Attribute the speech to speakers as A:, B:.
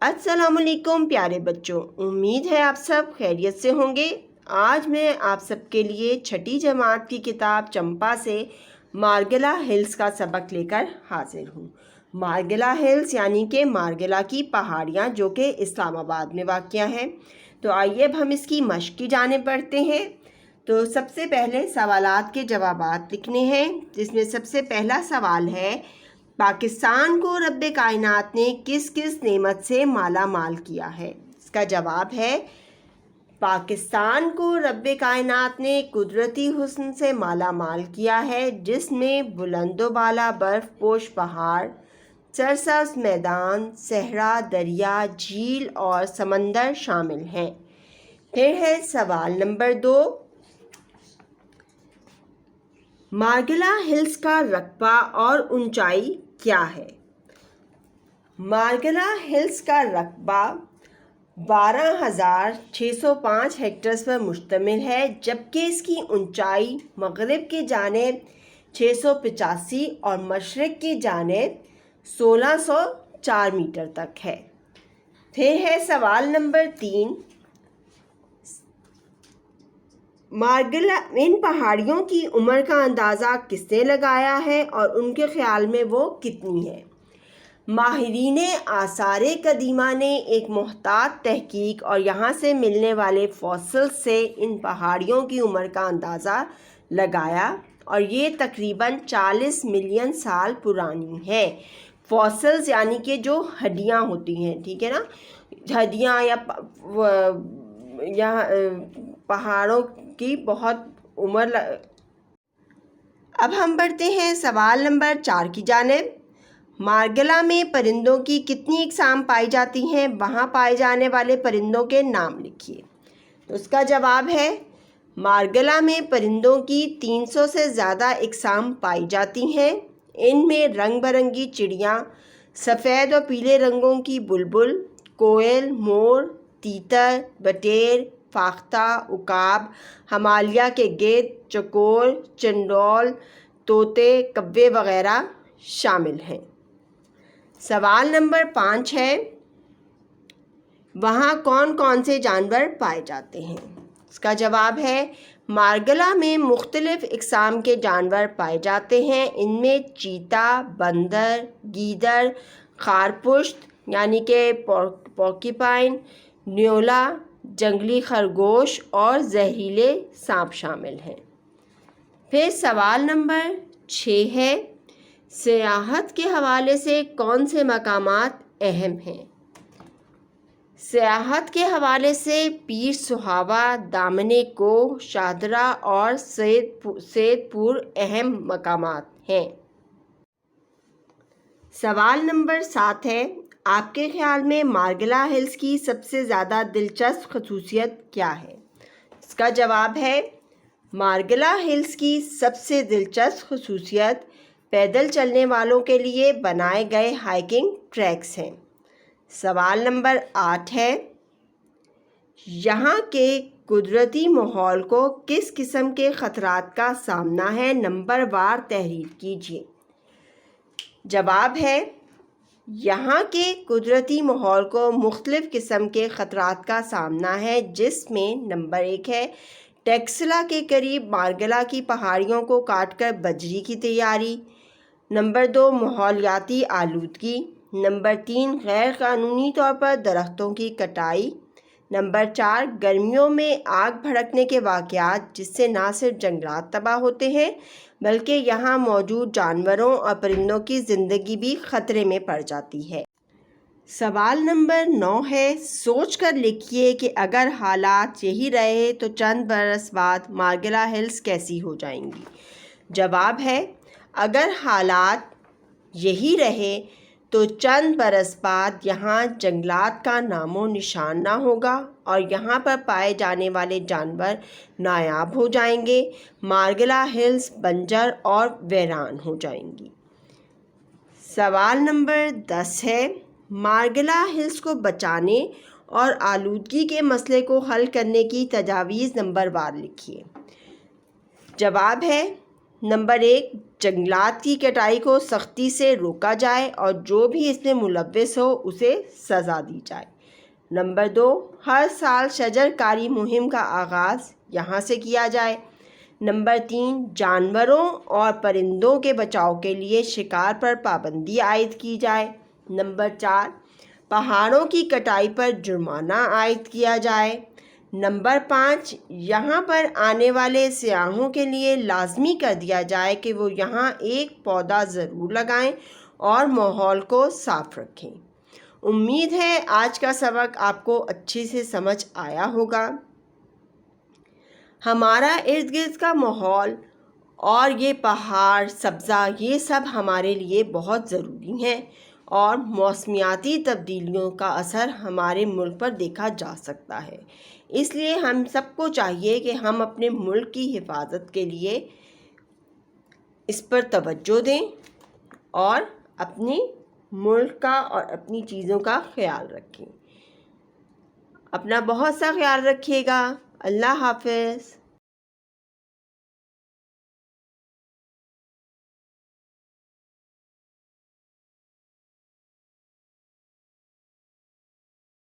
A: अस्सलाम वालेकुम प्यारे बच्चों, उम्मीद है आप सब खैरियत से होंगे। आज मैं आप सबके लिए छठी जमात की किताब चंपा से मार्गिला हिल्स का सबक लेकर हाजिर हूँ। मार्गिला हिल्स यानी कि मार्गिला की पहाड़ियाँ जो कि इस्लामाबाद में वाक़या हैं। तो आइए अब हम इसकी मश्क की जानिब बढ़ते हैं। तो सबसे पहले सवालात के जवाबात लिखने हैं, जिसमें सबसे पहला सवाल है, पाकिस्तान को रब्बे कायनात ने किस किस नेमत से माला माल किया है। इसका जवाब है, पाकिस्तान को रब्बे कायनात ने कुदरती हुस्न से माला माल किया है, जिसमें बुलंदो बाला बर्फ़ पोश पहाड़, सरसब्ज़ मैदान, सहरा, दरिया, झील और समंदर शामिल हैं। फिर है सवाल नंबर 2, मार्गिला हिल्स का रकबा और ऊंचाई क्या है। मार्गिला हिल्स का रकबा 12,605 हेक्टर्स पर मुश्तमिल है, जबकि इसकी ऊंचाई मगरिब की जानिब 685 और मशरिक़ की जानिब 1604 मीटर तक है। फिर है सवाल नंबर 3, मार्गिला इन पहाड़ियों की उम्र का अंदाज़ा किसने लगाया है और उनके ख़्याल में वो कितनी है। माहिरीन आसारे कदीमा ने एक मुहतात तहकीक और यहाँ से मिलने वाले फॉसिल से इन पहाड़ियों की उम्र का अंदाज़ा लगाया और ये तकरीबन 40 मिलियन साल पुरानी है। फॉसिल्स यानी कि जो हड्डियाँ होती हैं, ठीक है ना, हड्डियाँ या पहाड़ों की बहुत उम्र। अब हम बढ़ते हैं सवाल नंबर 4 की जानिब। मार्गिला में परिंदों की कितनी इकसाम पाई जाती हैं, वहाँ पाए जाने वाले परिंदों के नाम लिखिए। तो उसका जवाब है, मार्गिला में परिंदों की 300 से ज़्यादा इकसाम पाई जाती हैं। इनमें रंग बिरंगी चिड़ियाँ, सफ़ेद और पीले रंगों की बुलबुल, कोयल, मोर, तीतर, बटेर, फाख्ता, उकाब, हिमालय के गेंद, चकोर, चंडोल, तोते, कव्वे वगैरह शामिल हैं। सवाल नंबर 5 है, वहाँ कौन कौन से जानवर पाए जाते हैं। इसका जवाब है, मार्गिला में मुख्तलिफ़ इकसाम के जानवर पाए जाते हैं। इनमें चीता, बंदर, गीदड़, खारपुश्त यानी कि पॉर्क्यूपाइन, न्योला, जंगली खरगोश और जहरीले सांप शामिल हैं। फिर सवाल नंबर 6 है, सियाहत के हवाले से कौन से मकामात अहम हैं। सियाहत के हवाले से पीर सुहावा, दामने को, शादरा और सैदपुर अहम मकामात हैं। सवाल नंबर 7 है, आपके ख्याल में मार्गिला हिल्स की सबसे ज़्यादा दिलचस्प खसूसियत क्या है। इसका जवाब है, मार्गिला हिल्स की सबसे दिलचस्प खसूसियत पैदल चलने वालों के लिए बनाए गए हाइकिंग ट्रैक्स हैं। सवाल नंबर 8 है, यहाँ के कुदरती माहौल को किस किस्म के ख़तरात का सामना है, नंबर वार तहरीर कीजिए। जवाब है, यहाँ के कुदरती माहौल को मुख्तलिफ़ किस्म के ख़तरात का सामना है, जिसमें नंबर 1 है, टेक्सला के करीब मार्गिला की पहाड़ियों को काटकर बजरी की तैयारी। नंबर 2, माहौलियाती आलूदगी। नंबर 3, गैर कानूनी तौर पर दरख्तों की कटाई। नंबर 4, गर्मियों में आग भड़कने के वाक़यात, जिससे ना सिर्फ जंगलात तबाह होते हैं बल्कि यहाँ मौजूद जानवरों और परिंदों की ज़िंदगी भी ख़तरे में पड़ जाती है। सवाल नंबर 9 है, सोच कर लिखिए कि अगर हालात यही रहे तो चंद बरस बाद मार्गिला हिल्स कैसी हो जाएंगी। जवाब है, अगर हालात यही रहे तो चंद बरस बाद यहाँ जंगलात का नामो निशान ना होगा और यहाँ पर पाए जाने वाले जानवर नायाब हो जाएंगे। मार्गिला हिल्स बंजर और वीरान हो जाएंगी। सवाल नंबर 10 है, मार्गिला हिल्स को बचाने और आलूदगी के मसले को हल करने की तजावीज़ नंबर वार लिखिए। जवाब है, नंबर 1, जंगलात की कटाई को सख्ती से रोका जाए और जो भी इसमें मुलव्विस हो उसे सज़ा दी जाए। नंबर 2, हर साल शजरकारी मुहिम का आगाज़ यहाँ से किया जाए। नंबर 3, जानवरों और परिंदों के बचाव के लिए शिकार पर पाबंदी आयद की जाए। नंबर 4, पहाड़ों की कटाई पर जुर्माना आयद किया जाए। नंबर 5, यहाँ पर आने वाले सियाहों के लिए लाजमी कर दिया जाए कि वो यहाँ एक पौधा ज़रूर लगाएं और माहौल को साफ रखें। उम्मीद है आज का सबक आपको अच्छे से समझ आया होगा। हमारा इर्द गिर्द का माहौल और ये पहाड़, सब्ज़ा, ये सब हमारे लिए बहुत ज़रूरी हैं और मौसमियाती तब्दीलियों का असर हमारे मुल्क पर देखा जा सकता है। इसलिए हम सबको चाहिए कि हम अपने मुल्क की हिफाजत के लिए इस पर तवज्जो दें और अपने मुल्क का और अपनी चीज़ों का ख्याल रखें। अपना बहुत सा ख्याल रखिएगा। अल्लाह हाफ़िज़।